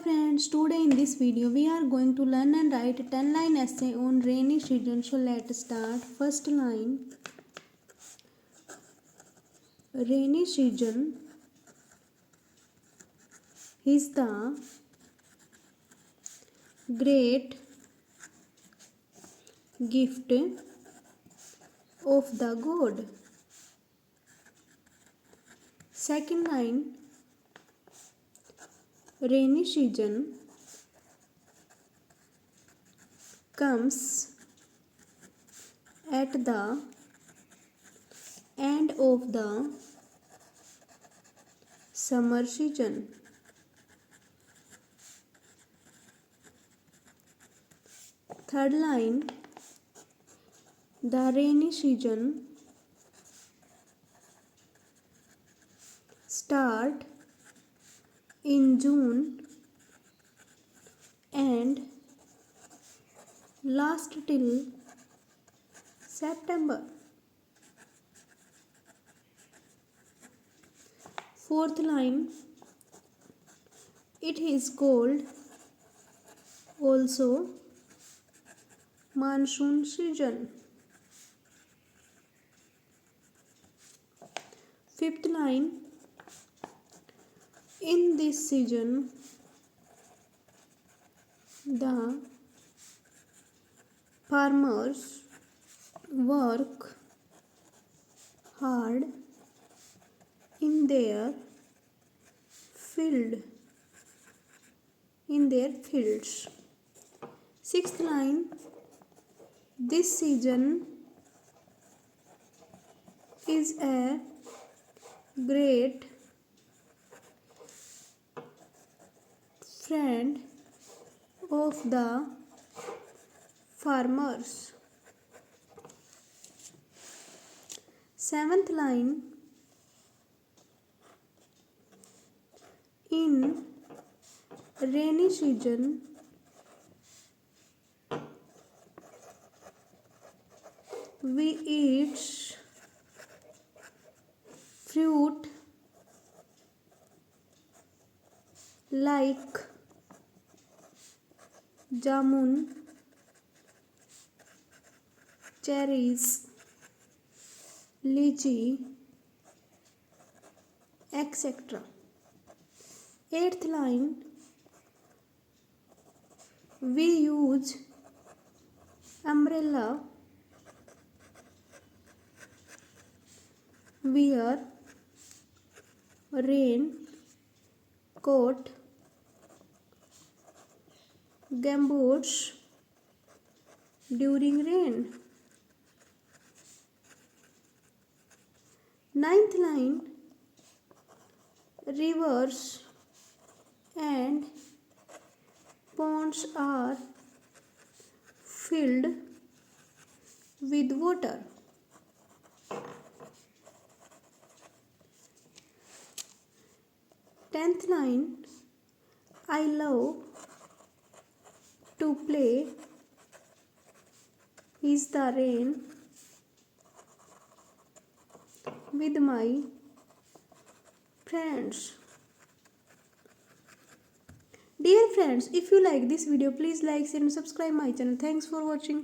friends, today in this video we are going to learn and write a 10-line essay on rainy season. So let's start. First line. Rainy season is the great gift of the God. Second line. Rainy season comes at the end of the summer season. Third line. The rainy season start in June and last till September. Fourth line. It is called also monsoon season. Fifth line. In this season, the farmers work hard in their fields. Sixth line. This season is a great friend of the farmers. Seventh line. In rainy season, we eat fruit like jamun, cherries, lychee, etc. Eighth line. We use umbrella, wear rain coat, gumboots during rain. Ninth line. Rivers and ponds are filled with water. Tenth line. I love to play is the rain with my friends. Dear friends, if you like this video, please like, share and subscribe my channel. Thanks for watching.